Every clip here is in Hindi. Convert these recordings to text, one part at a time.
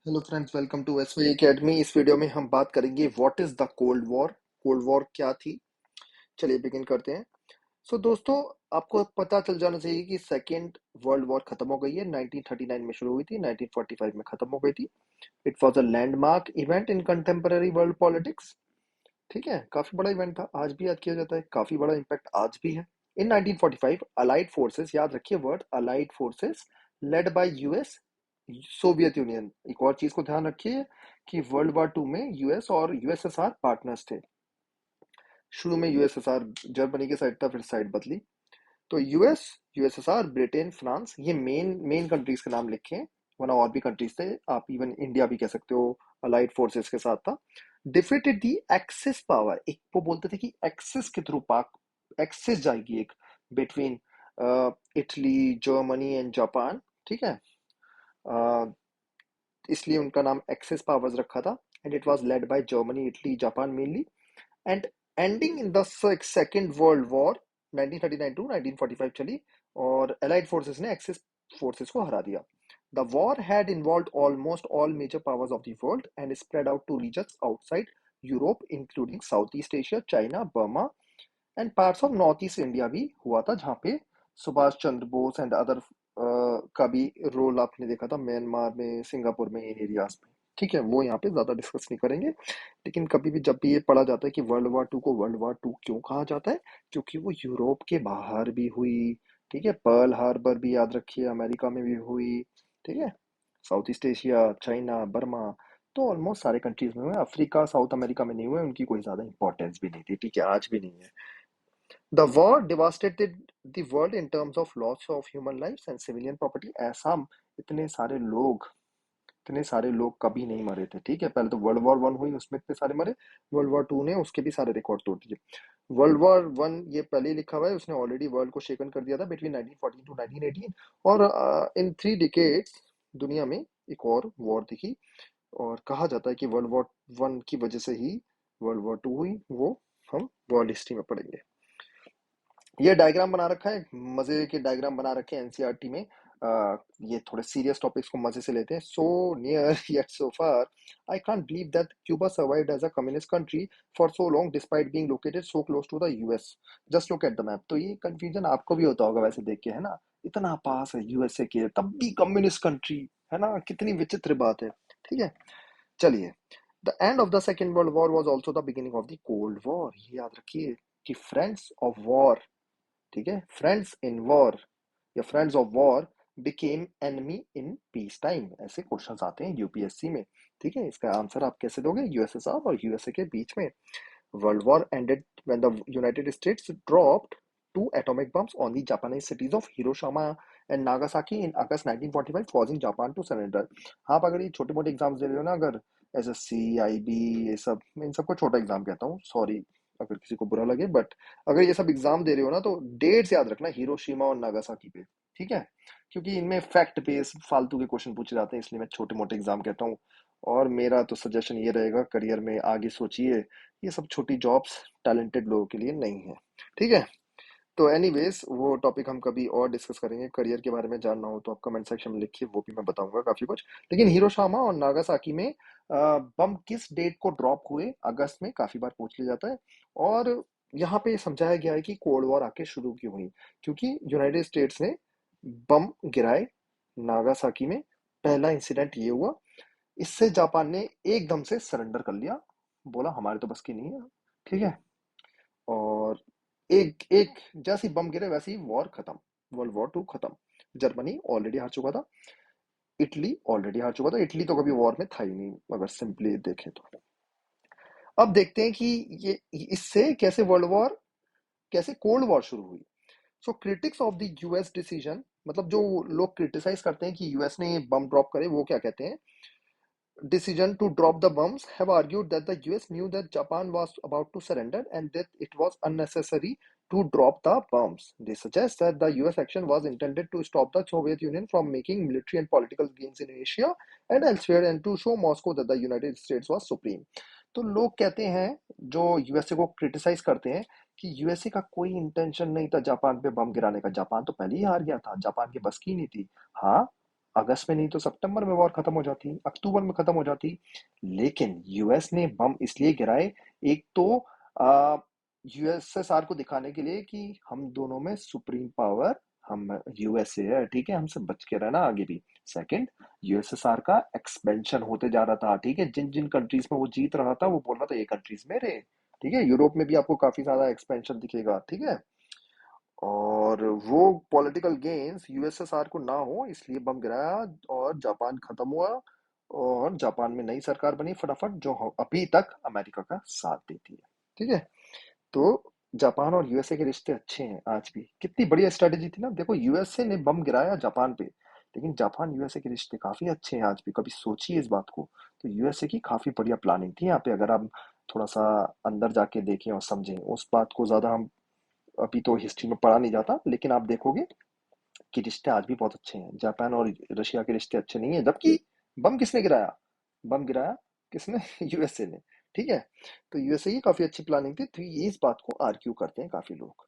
Hello friends, welcome to SY academy. इस वीडियो में हम बात करेंगे what is the cold war. Cold war क्या थी। चलिए बिगिन करते हैं। दोस्तों, आपको पता चल जाना चाहिए कि सेकेंड वर्ल्ड वॉर खत्म हो गई है। 1939 में शुरू हुई थी, 1945 में खत्म हो गई थी। It was a landmark event in contemporary world politics. ठीक है, काफी बड़ा इवेंट था, आज भी याद किया जाता है, काफी बड़ा इम्पैक्ट आज भी है। इन 1945 अलाइड फोर्सेस, याद रखिए word allied forces, led by US, Soviet union. एक और चीज को ध्यान रखिए कि वर्ल्ड वॉर टू में यूएस और यूएसएसआर पार्टनर्स थे। शुरू में यूएसएसआर जर्मनी के साइड था, फिर साइड बदली। तो यूएस, यूएसएसआर, ब्रिटेन, फ्रांस, ये मेन मेन कंट्रीज के नाम लिखे हैं। वरना और भी कंट्रीज थे, आप इवन इंडिया भी कह सकते हो अलाइड फोर्सेस के साथ था। डिफीटेड दी एक्सिस पावर, एक वो बोलते थे कि एक्सिस के थ्रू पाक एक्सिस जाएगी एक, between Italy, Germany and Japan. ठीक है, अ, इसलिए उनका नाम एक्सिस पावर्स रखा था। And it was led by Germany, Italy, Japan mainly. And ending in the second world war 1939 to 1945 चली, और एलाइड फोर्सेस ने एक्सिस फोर्सेस को हरा दिया। The war had involved almost all major powers of the world and spread out to regions outside Europe including south east Asia, China, Burma and parts of north east India भी हुआ था, जहाँ पे सुभाष चंद्र बोस एंड अदर का भी रोल आपने देखा था, म्यांमार में, सिंगापुर में, इन एरियाज में। ठीक है, वो यहाँ पे ज्यादा डिस्कस नहीं करेंगे। लेकिन कभी भी जब भी ये पढ़ा जाता है कि वर्ल्ड वॉर टू को वर्ल्ड वॉर टू क्यों कहा जाता है, क्योंकि वो यूरोप के बाहर भी हुई। ठीक है, पर्ल हार्बर भी याद रखिए, अमेरिका में भी हुई। ठीक है, south east Asia, China, Burma, तो ऑलमोस्ट सारे कंट्रीज में हुए। अफ्रीका, साउथ अमेरिका में नहीं हुए, उनकी कोई ज्यादा इंपॉर्टेंस भी नहीं थी। ठीक है, आज भी नहीं है। The war devastated the world in terms of loss of human lives and civilian property. ऐसा इतने सारे लोग इतने सारे लोग कभी नहीं मरे थे। ठीक है, पहले तो वर्ल्ड वॉर वन हुई, उसमें इतने सारे मरे। वर्ल्ड वॉर टू ने उसके भी सारे रिकॉर्ड तोड़ दिए। वर्ल्ड वॉर वन ये पहले ही लिखा हुआ है, उसने ऑलरेडी वर्ल्ड को शेकन कर दिया था बिटवीन 1914 टू 1918। और इन 3 डिकेड्स दुनिया में एक और वॉर दिखी, और कहा जाता है कि वर्ल्ड वॉर वन की वजह से ही वर्ल्ड वॉर टू हुई। वो हम वर्ल्ड हिस्ट्री में पढ़ेंगे। ये डायग्राम बना रखा है, मजे के डायग्राम बना रखे हैं एनसीईआरटी में। ये थोड़े सीरियस टॉपिक्स को मजे से लेते हैं। So near yet so far, I can't believe that Cuba survived as a communist country for so long despite being located so close to the US. Just look at the map. तो ये कंफ्यूजन आपको भी होता होगा वैसे देख के, है ना। इतना पास है यूएसए के, तब भी कम्युनिस्ट कंट्री, है ना। कितनी विचित्र बात है। ठीक है, चलिए। The end of the second world war was also the beginning of the cold war. ये याद रखिए कि फ्रेंड्स ऑफ वॉर, ठीक है, फ्रेंड्स इन वॉर या friends of war became enemy in peace time. ऐसे क्वेश्चंस आते हैं यूपीएससी में। ठीक है, इसका आंसर आप कैसे दोगे, यूएसएसआर और यूएसए के बीच में। World war ended when the United States dropped two atomic bombs on the Japanese cities of Hiroshima and Nagasaki in August 1945, causing Japan to surrender. आप अगर ये छोटे मोटे एग्जाम्स दे रहे हो ना, अगर एसएससी, आईबी, ये सब, मैं इन सबको छोटा एग्जाम कहता हूँ, सॉरी अगर किसी को बुरा लगे, बट अगर ये सब एग्जाम दे रहे हो ना, तो डेट्स याद रखना हिरोशिमा और नागासाकी पे। ठीक है, क्योंकि इनमें फैक्ट बेस्ड फालतू के क्वेश्चन पूछे जाते हैं, इसलिए मैं छोटे मोटे एग्जाम कहता हूँ। और मेरा तो सजेशन ये रहेगा, करियर में आगे सोचिए, ये सब छोटी जॉब्स टैलेंटेड लोगों के लिए नहीं है। ठीक है, तो एनीवेज वो टॉपिक हम कभी और डिस्कस करेंगे। करियर के बारे में जानना हो तो आप कमेंट सेक्शन में लिखिए, वो भी मैं बताऊंगा काफी कुछ। लेकिन हिरोशिमा और नागासाकी में बम किस डेट को ड्रॉप हुए, अगस्त में, काफी बार पूछ लिया जाता है। और यहाँ पे समझाया गया है कि कोल्ड वॉर आके शुरू क्यों हुई, क्योंकि यूनाइटेड स्टेट्स ने बम गिराए नागासाकी में। पहला इंसिडेंट ये हुआ, इससे जापान ने एकदम से सरेंडर कर लिया, बोला हमारे तो बस की नहीं है। ठीक है, और एक एक जैसे ही बम गिरे वैसे ही वॉर खत्म, वर्ल्ड वॉर टू खत्म। जर्मनी ऑलरेडी हार चुका था, इटली ऑलरेडी हार चुका था। इटली तो कभी वॉर में था ही नहीं, अगर सिंपली देखें तो। अब देखते हैं कि ये इससे कैसे वर्ल्ड वॉर, कैसे कोल्ड वॉर शुरू हुई। So critics of the US decision, मतलब जो लोग क्रिटिसाइज करते हैं कि यूएस ने बम ड्रॉप करे, वो क्या कहते हैं, decision to drop the bombs, have argued that the US knew that Japan was about to surrender and that it was unnecessary to drop the bombs. They suggest that the US action was intended to stop the Soviet Union from making military and political gains in Asia and elsewhere and to show Moscow that the United States was supreme. तो लोग कहते हैं, जो यूएसए को क्रिटिसाइज करते हैं, कि यूएसए का कोई इंटेंशन नहीं था जापान पे बम गिराने का। जापान तो पहले ही हार गया था, जापान की बस की नहीं थी। हाँ, अगस्त में नहीं तो सितंबर में वॉर खत्म हो जाती, अक्टूबर में खत्म हो जाती। लेकिन यूएस ने बम इसलिए गिराए, एक तो यूएसएसआर को दिखाने के लिए कि हम दोनों में सुप्रीम पावर हम यूएसए है, ठीक है, हमसे बच के रहना आगे भी। सेकंड, यूएसएसआर का एक्सपेंशन होते जा रहा था, ठीक है, जिन जिन कंट्रीज में वो जीत रहा था वो बोल रहा था ये कंट्रीज मेरे, ठीक है। यूरोप में भी आपको काफी ज्यादा एक्सपेंशन दिखेगा, ठीक है। और वो पॉलिटिकल गेन्स यूएसएसआर को ना हो इसलिए बम गिराया, और जापान खत्म हुआ, और जापान में नई सरकार बनी फटाफट, जो अभी तक अमेरिका का साथ देती है, ठीक है। तो जापान और यूएसए के रिश्ते अच्छे हैं आज भी। कितनी बढ़िया स्ट्रेटेजी थी ना, देखो यूएसए ने बम गिराया जापान पे, लेकिन जापान यूएसए के रिश्ते काफी अच्छे हैं आज भी, कभी सोचिए इस बात को। तो यूएसए की काफी बढ़िया प्लानिंग थी यहाँ पे, अगर आप थोड़ा सा अंदर जाके देखें और समझें उस बात को। ज्यादा हम अभी तो हिस्ट्री में पढ़ा नहीं जाता, लेकिन आप देखोगे कि रिश्ते आज भी बहुत अच्छे हैं। जापान और रशिया के रिश्ते अच्छे नहीं है, जबकि बम किसने गिराया? बम गिराया किसने? यूएसए ने, ठीक है। तो यूएसए की काफी अच्छी प्लानिंग थी, तो ये इस बात को आर्ग्यू करते हैं काफी लोग।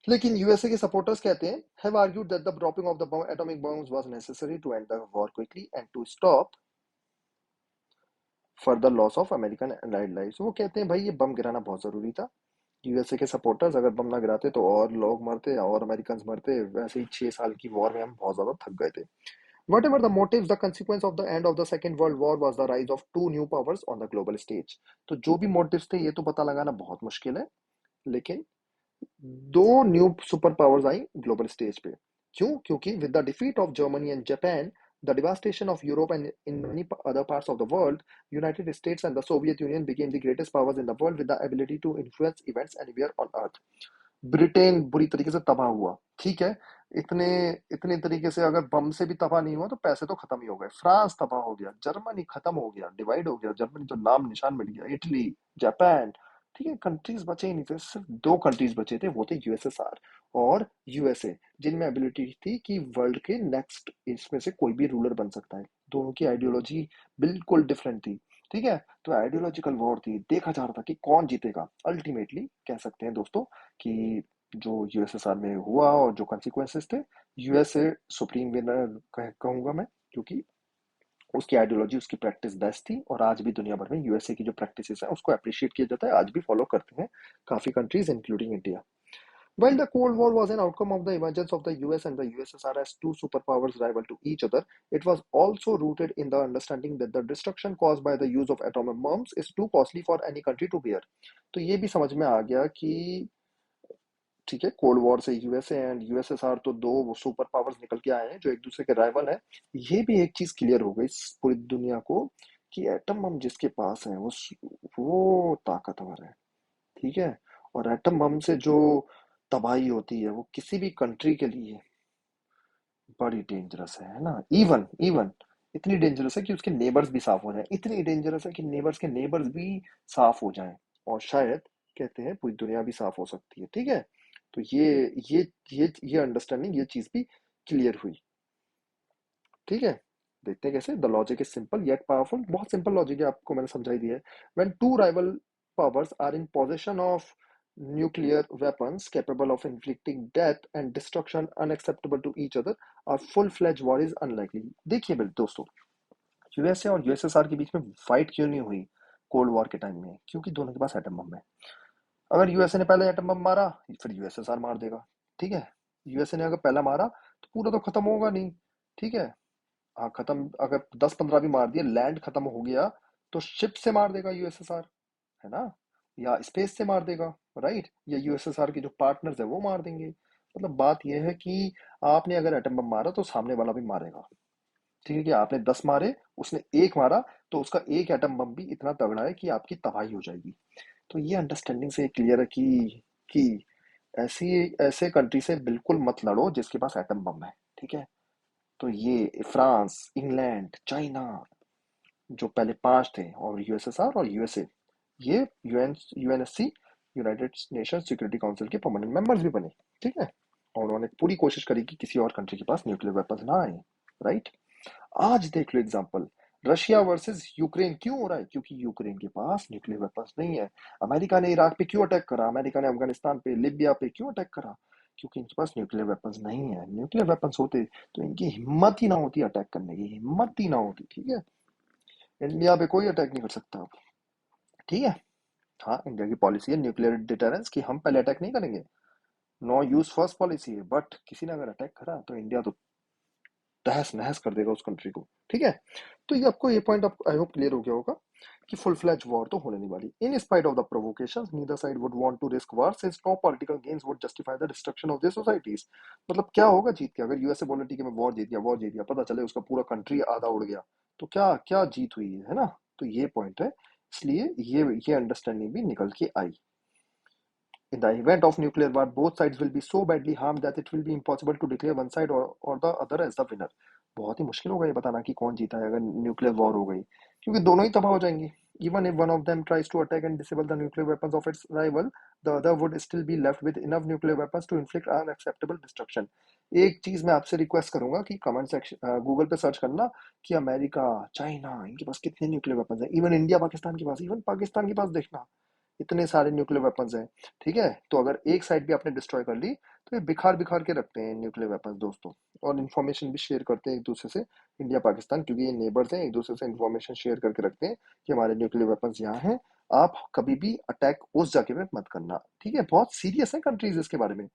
लेकिन यूएसए के सपोर्टर्स कहते हैं, have argued that the dropping of the bomb, atomic bombs was necessary to end the war quickly and to stop further loss of American allied lives। वो कहते हैं भाई ये बम गिराना बहुत जरूरी था। यूएसए के सपोर्टर्स अगर बम ना गिराते तो और लोग मरते और अमेरिकन मरते, वैसे ही 6 साल की वॉर में हम बहुत ज्यादा थक गए थे। Whatever the motives, the consequence of the end of the Second World War was the rise of two new powers on the global stage। तो जो भी मोटिव्स थे ये तो पता लगाना बहुत मुश्किल है, लेकिन दो न्यू सुपर पावर्स आई ग्लोबल स्टेज पे। क्यों? क्योंकि with the defeat of Germany and Japan, the devastation of Europe and in many other parts of the world, United States and the Soviet Union became the greatest powers in the world with the ability to influence events anywhere on earth। Britain बुरी तरीके से तबाह हुआ, ठीक है। इतने इतने तरीके से अगर बम से भी तबाह नहीं हुआ तो पैसे तो खत्म ही हो गए। फ्रांस तबाह हो गया, जर्मनी खत्म हो गया, डिवाइड हो गया, जर्मनी तो नाम निशान मिट गया, इटली, जापान, ठीक है, कंट्रीज बचे ही नहीं थे। सिर्फ दो कंट्रीज बचे थे, वो थे यूएसएसआर और यूएसए, जिनमें एबिलिटी थी कि वर्ल्ड के नेक्स्ट इसमें से कोई भी रूलर बन सकता है। दोनों की आइडियोलॉजी बिल्कुल डिफरेंट थी, ठीक है। तो आइडियोलॉजिकल वॉर थी, देखा जा रहा था कि कौन जीतेगा। अल्टीमेटली कह सकते हैं दोस्तों कि जो यूएसएसआर में हुआ और जो कॉन्सिक्वेंसेस थे, यूएसए सुप्रीम विनर कहूंगा मैं, क्योंकि उसकी आइडियोलॉजी, उसकी प्रैक्टिस बेस्ट थी, और आज भी दुनिया भर में यूएसए की जो प्रैक्टिसेस है उसको अप्रिशिएट किया जाता है, आज भी फॉलो करते हैं काफी countries including India. While the Cold War was an outcome of the emergence of the US and the USSR as two superpowers rival to each other, it was also rooted in the understanding that the destruction caused by the use of atomic bombs is too costly for any country to bear। तो ये भी समझ में आ गया कि ठीक है, कोल्ड वॉर से यूएसए एंड यूएसएसआर तो दो सुपर पावर्स निकल के आए हैं जो एक दूसरे के राइवल हैं। ये भी एक चीज क्लियर हो गई पूरी दुनिया को कि एटम बम जिसके पास है वो ताकतवर है, ठीक है। और एटम बम से जो तबाही होती है वो किसी भी कंट्री के लिए बड़ी डेंजरस है ना। इवन इवन इतनी डेंजरस है कि उसके नेबर्स भी साफ हो जाएं, इतनी डेंजरस है कि नेबर्स के नेबर्स भी साफ हो जाएं, और शायद कहते हैं पूरी दुनिया भी साफ हो सकती है, ठीक है। तो ये अंडरस्टैंडिंग, ये चीज भी क्लियर हुई, ठीक है। देखते हैं कैसे। The logic is simple yet powerful. बहुत सिंपल लॉजिक है, आपको मैंने समझाई दी है। When two rival powers are in position of nuclear weapons capable of inflicting death and destruction unacceptable to each other, और full fledge war is unlikely. देखिए मेरे दोस्तों, यूएसए और यूएसएसआर के बीच में फाइट क्यों नहीं हुई कोल्ड वॉर के टाइम में? क्योंकि दोनों के पास एटम बम है। अगर यूएसए ने पहले एटम बम मारा फिर यूएसएसआर मार देगा, ठीक है। यूएसए ने अगर पहला मारा तो पूरा तो खत्म होगा नहीं, ठीक है। हाँ खत्म, अगर 10-15 भी मार दिया, लैंड खत्म हो गया, तो शिप से मार देगा यूएसएसआर, है ना, या स्पेस से मार देगा, राइट, या यूएसएसआर के जो पार्टनर्स है वो मार देंगे। मतलब बात यह है कि आपने अगर एटम बम मारा तो सामने वाला भी मारेगा, ठीक है। कि आपने 10 मारे, उसने एक मारा, तो उसका एक एटम बम भी इतना तगड़ा है कि आपकी तबाही हो जाएगी। तो ये अंडरस्टैंडिंग से क्लियर है कि ऐसी ऐसे कंट्री से बिल्कुल मत लड़ो जिसके पास एटम बम है, ठीक है। तो ये फ्रांस, इंग्लैंड, चाइना, जो पहले पांच थे, और यूएसएसआर और यूएसए, ये UNSC, United nation security council के परमानेंट मेंबर्स भी बने, ठीक है। और उन्होंने पूरी कोशिश करी कि किसी और कंट्री के पास न्यूक्लियर वेपन्स ना आए, राइट। आज देख लो एग्जांपल, रशिया वर्सेस यूक्रेन क्यों हो रहा है? क्योंकि यूक्रेन के पास न्यूक्लियर वेपन्स नहीं है। अमेरिका ने इराक पे क्यों अटैक करा? अमेरिका ने अफगानिस्तान पे, लिबिया पे क्यों अटैक करा? क्योंकि इनके पास न्यूक्लियर वेपन्स नहीं है। न्यूक्लियर वेपन्स होते तो इनकी हिम्मत ही ना होती अटैक करने की, हिम्मत ही ना होती। ठीक है, इंडिया पे कोई अटैक नहीं कर सकता अब। ठीक है। हाँ, इंडिया की पॉलिसी है न्यूक्लियर डिटरेंस की, हम पहले अटैक नहीं करेंगे, नो यूज फर्स्ट पॉलिसी है। बट किसी ने अगर अटैक करा तो इंडिया तो तहस नहस कर देगा उस कंट्री को। ठीक है। तो ये आपको ये पॉइंट आप आई होप क्लियर हो गया होगा कि फुल फ्लैज वॉर तो होने नहीं वाली। In spite of the provocations neither side would want to risk war since no political gains would justify the destruction of their societies. मतलब क्या होगा जीत के, अगर यूएसए बोले ठीक है मैं वॉर जीत गया, पता चले उसका पूरा कंट्री आधा उड़ गया, तो क्या क्या जीत हुई है ना। तो ये पॉइंट है, इसलिए ये अंडरस्टैंडिंग भी निकल के आई। In the event of nuclear war, both sides will be so badly harmed that it will be impossible to declare one side or the other as the winner. बहुत ही मुश्किल होगा ये बताना कि कौन जीता है अगर न्यूक्लियर वॉर हो गई, क्योंकि दोनों ही तबाह हो जाएंगी। Even if one of them tries to attack and disable the nuclear weapons of its rival, the other would still be left with enough nuclear weapons to inflict unacceptable destruction. एक चीज मैं आपसे रिक्वेस्ट करूंगा कि कमेंट सेक्शन गूगल पे सर्च करना कि अमेरिका, चाइना, इनके पास कितने न्यूक्लियर वेपन्स हैं। इवन इंडिया पाकिस्तान के पास, इवन पाकिस्तान के पास देखना इतने सारे न्यूक्लियर वेपन्स हैं। ठीक है, तो अगर एक साइड भी आपने डिस्ट्रॉय कर ली तो ये बिखार बिखार के रखते हैं न्यूक्लियर वेपन्स दोस्तों, और इन्फॉर्मेशन भी शेयर करते हैं एक दूसरे से। इंडिया पाकिस्तान क्योंकि ये नेबर्स हैं, एक दूसरे से इन्फॉर्मेशन शेयर करके रखते हैं कि हमारे न्यूक्लियर वेपन्स यहाँ हैं, आप कभी भी अटैक उस जगह पे मत करना। ठीक है, बहुत सीरियस है कंट्रीज इसके बारे में।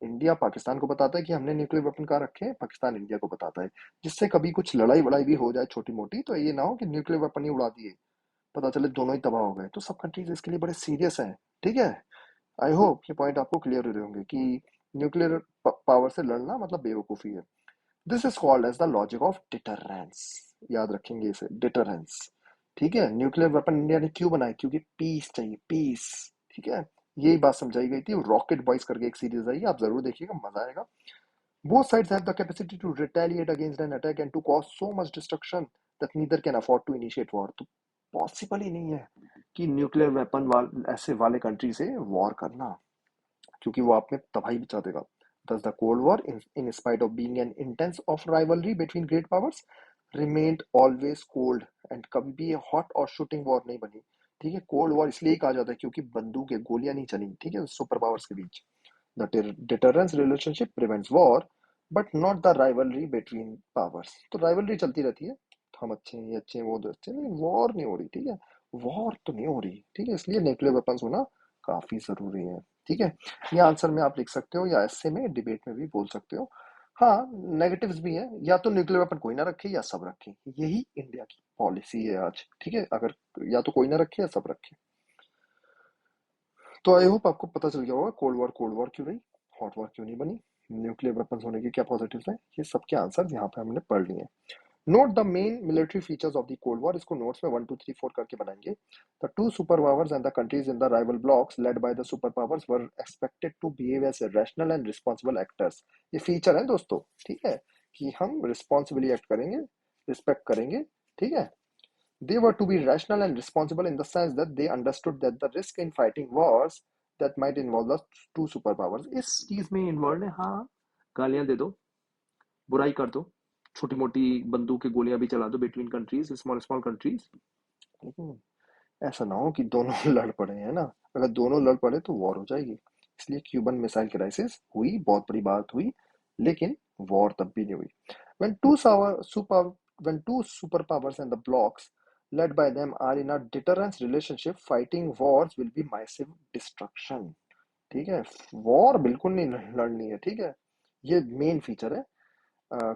इंडिया पाकिस्तान को बताता है कि हमने न्यूक्लियर वेपन कहाँ रखे हैं, पाकिस्तान इंडिया को बताता है, जिससे कभी कुछ लड़ाई वड़ाई भी हो जाए छोटी मोटी तो ये ना हो कि न्यूक्लियर वेपन ही उड़ा दिए, पता चले दोनों ही तबाह हो गए। तो सब कंट्रीज इसके लिए बड़े सीरियस हैं। ठीक है, आई होप ये पॉइंट आपको क्लियर हो रहे होंगे कि न्यूक्लियर पावर से लड़ना मतलब बेवकूफी है। This is called as the logic of deterrence. याद रखेंगे इसे, डिटरेंस। ठीक है, न्यूक्लियर वेपन इंडिया ने क्यों बनाए, क्योंकि पीस चाहिए, पीस। ठीक है, यही बात समझाई गई थी। रॉकेट बॉयज करके एक सीरीज आई, आप जरूर देखिएगा, मजा आएगा। Both sides have the capacity to retaliate against an attack and to cause so much destruction that neither can afford to initiate war. तो पॉसिबल ही नहीं है कि न्यूक्लियर वेपन ऐसे वाले कंट्री से वॉर करना, क्योंकि वो आप में तबाही मचा देगा। Thus, the Cold War, in spite of being an intense of rivalry between great powers, remained always cold and कभी भी ये hot और shooting war नहीं बनी। ठीक है, कोल्ड वॉर इसलिए कहा जाता है क्योंकि बंदूकें गोलियां नहीं चली। ठीक है, सुपर पावर्स के बीच। The deterrence relationship prevents war, but not the rivalry between powers. तो rivalry चलती रहती है, हम अच्छे हैं, ये अच्छे हैं, वो तो अच्छे हैं, लेकिन वॉर नहीं हो रही। ठीक है, वॉर तो नहीं हो रही। ठीक है, इसलिए न्यूक्लियर वेपन्स होना काफी जरूरी है। ठीक है, ये आंसर में आप लिख सकते हो या ऐसे में डिबेट में भी बोल सकते हो। हाँ, नेगेटिव्स भी हैं, या तो न्यूक्लियर वेपन कोई ना रखे या सब रखे, यही इंडिया की पॉलिसी है आज। ठीक है, अगर या तो कोई ना रखे या सब रखे। तो आई होप आपको पता चल गया होगा कोल्ड वॉर क्यों रही, हॉट वॉर क्यों नहीं बनी, न्यूक्लियर वेपन्स होने के क्या पॉजिटिव्स हैं, ये सबके आंसर यहाँ पे हमने पढ़ लिए हैं। Note the main military features of the cold war, इसको नोट्स में 1 2 3 4 करके बनाएंगे। The two super powers and the countries in the rival blocs led by the super powers were expected to behave as rational and responsible actors. ये फीचर है दोस्तों। ठीक है, कि हम रिस्पॉन्सिबली एक्ट करेंगे, रिस्पेक्ट करेंगे। ठीक है, they were to be rational and responsible in the sense that they understood that the risk in fighting wars that might involve the two superpowers। इस चीज में इन्वॉल्व है, हाँ, गालियां दे दो, बुराई कर दो, छोटी मोटी बंदूक की गोलियां भी चला दो between countries, small small countries, लेकिन ऐसा ना हो कि दोनों लड़ पड़े, है ना। अगर दोनों लड़ पड़े तो वॉर हो जाएगी। इसलिए क्यूबन मिसाइल क्राइसिस हुई, बहुत बड़ी बात हुई, लेकिन वॉर तब भी नहीं हुई। when two super when two superpowers and the blocks led by them are in a deterrence relationship, fighting wars will be massive destruction। ठीक है, वॉर बिल्कुल नहीं लड़नी है। ठीक है, ये मेन फीचर है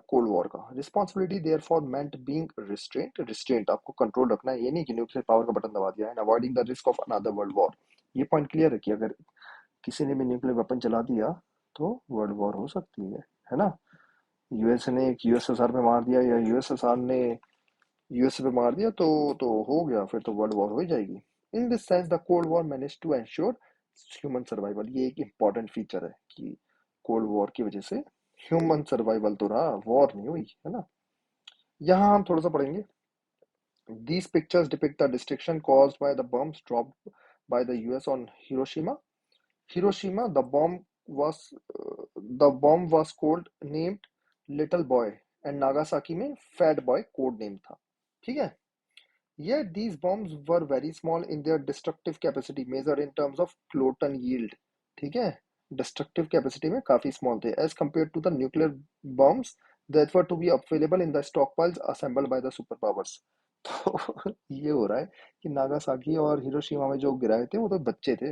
कोल्ड वॉर का। Responsibility therefore meant being restraint, restraint आपको कंट्रोल रखना है, ये नहीं कि न्यूक्लियर पावर का बटन दबा दिया, and avoiding the risk of another world war. ये पॉइंट क्लियर है कि अगर किसी ने भी न्यूक्लियर वेपन चला दिया तो वर्ल्ड वॉर हो सकती है ना। यूएसए ने एक यूएसएसआर पे मार दिया या यूएसएसआर ने यूएसए पे मार दिया तो हो गया, फिर तो वर्ल्ड वॉर हो ही जाएगी। In this sense the cold war manage to ensure human survival. ये एक इंपॉर्टेंट फीचर है कि कोल्ड वॉर की वजह से ह्यूमन सर्वाइवल तो रहा, वॉर नहीं हुई, है ना। यहाँ हम थोड़ा सा पढ़ेंगे। These pictures depict the destruction caused by the bombs dropped by the US on Hiroshima. Hiroshima, the bomb was called named Little Boy and Nagasaki में Fat Boy कोड नेम था। ठीक है, yet these bombs were very small in their destructive capacity measured in terms of kiloton yield। ठीक है, डिस्ट्रक्टिव कैपेसिटी में काफी स्मॉल थे as compare to the nuclear bombs that were to be available in the stockpiles assembled by the super powers. तो ये हो रहा है कि नागासाकी और हिरोशिमा में जो गिराए थे वो तो बच्चे थे,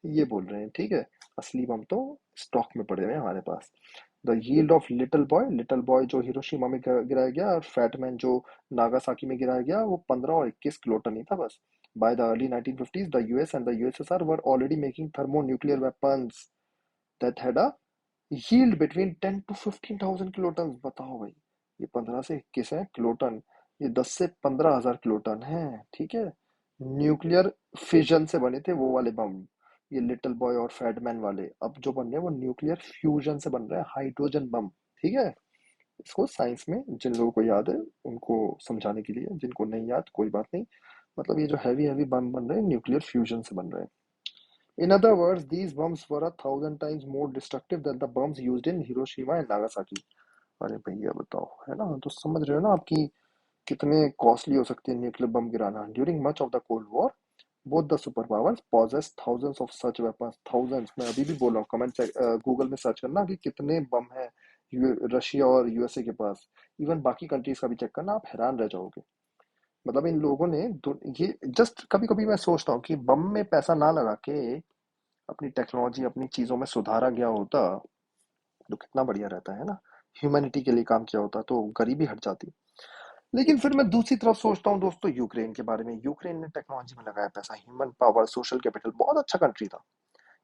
ये बोल रहे हैं, ठीक है। असली बम तो स्टॉक में पड़े हुए हैं हमारे पास। The yield of little boy जो हिरोशिमा में गिराया गया और फैटमैन जो नागासाकी में गिराया गया, वो 15 और 21 किलोटन ही था बस। By the early 1950s the US and the USSR were already making thermonuclear weapons that had a yield between 10 to 15,000 kiloton. बताओ भाई, ये 15 से 21 है किलोटन, ये 10 से 15,000 किलोटन है, ठीक है। न्यूक्लियर फिजन से बने थे वो वाले बम, ये लिटिल बॉय और फैटमैन वाले। अब जो बन रहे हैं वो न्यूक्लियर फ्यूजन से बन रहे हैं, हाइड्रोजन बम, ठीक है। इसको साइंस में जिन लोगों को याद है उनको समझाने के लिए, जिनको नहीं याद कोई बात नहीं। मतलब ये जो हैवी हैवी बम बन रहे हैं न्यूक्लियर फ्यूजन से बन रहे हैं। In other words, these bombs were 1,000 times more destructive than the bombs used in Hiroshima and Nagasaki। अरे भैया बताओ, है ना, तो समझ रहे हो ना आपकी कितने कॉस्टली हो सकते हैं न्यूक्लियर बम गिराना। During much of the cold war both the super powers possess thousands of such weapons. Thousands, मैं अभी भी बोल रहा हूँ, कमेंट गूगल में सर्च करना कि कितने बम है रशिया और यूएसए के पास। इवन बाकी कंट्रीज का भी चेक करना, आप हैरान रह जाओगे। मतलब इन लोगों ने ये जस्ट, कभी कभी मैं सोचता हूँ कि बम में पैसा ना लगा के अपनी टेक्नोलॉजी, अपनी चीजों में सुधारा गया होता तो कितना बढ़िया रहता है ना। ह्यूमैनिटी के लिए काम किया होता तो गरीबी हट जाती। लेकिन फिर मैं दूसरी तरफ सोचता हूँ दोस्तों यूक्रेन के बारे में। यूक्रेन ने टेक्नोलॉजी में लगाया पैसा, ह्यूमन पावर, सोशल कैपिटल, बहुत अच्छा कंट्री था।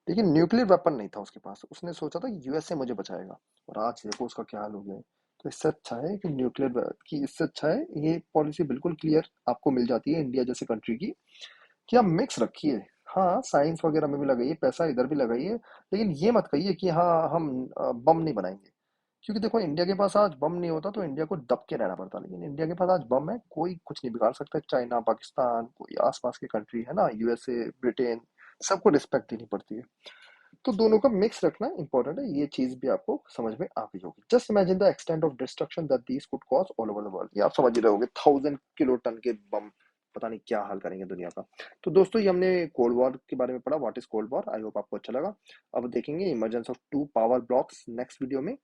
लेकिन न्यूक्लियर वेपन नहीं था उसके पास। उसने सोचा था यूएसए मुझे बचाएगा, और आज देखो उसका क्या हाल हो गया है। तो इससे अच्छा है कि इससे अच्छा है ये पॉलिसी बिल्कुल क्लियर आपको मिल जाती है इंडिया जैसे कंट्री की, कि आप मिक्स रखिए। हाँ, साइंस वगैरह में भी लगाइए पैसा, इधर भी लगाइए, लेकिन ये मत कहिए कि हाँ हम बम नहीं बनाएंगे। क्योंकि देखो इंडिया के पास आज बम नहीं होता तो इंडिया को दब के रहना पड़ता, लेकिन इंडिया के पास आज बम है, कोई कुछ नहीं बिगाड़ सकता। चाइना, पाकिस्तान, कोई आसपास के कंट्री है ना, यूएसए, ब्रिटेन, सबको रिस्पेक्ट देनी पड़ती है। तो दोनों का मिक्स रखना इंपॉर्टेंट है, ये चीज भी आपको समझ में आ गई होगी। Just imagine the extent of destruction that these could cause all over the world. ये आप समझ ही रहे होगे, 1,000 किलो टन के बम पता नहीं क्या हाल करेंगे दुनिया का। तो दोस्तों ये हमने कोल्ड वॉर के बारे में पढ़ा, what is cold war. I hope आपको अच्छा लगा। अब देखेंगे emergence of two power blocs next video में।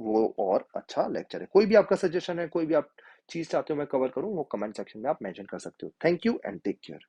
वो और अच्छा लेक्चर है। कोई भी आपका सजेशन है, कोई भी आप चीज चाहते हो मैं कवर करूं, वो कमेंट सेक्शन में आप मेंशन कर सकते हो। Thank you and take care.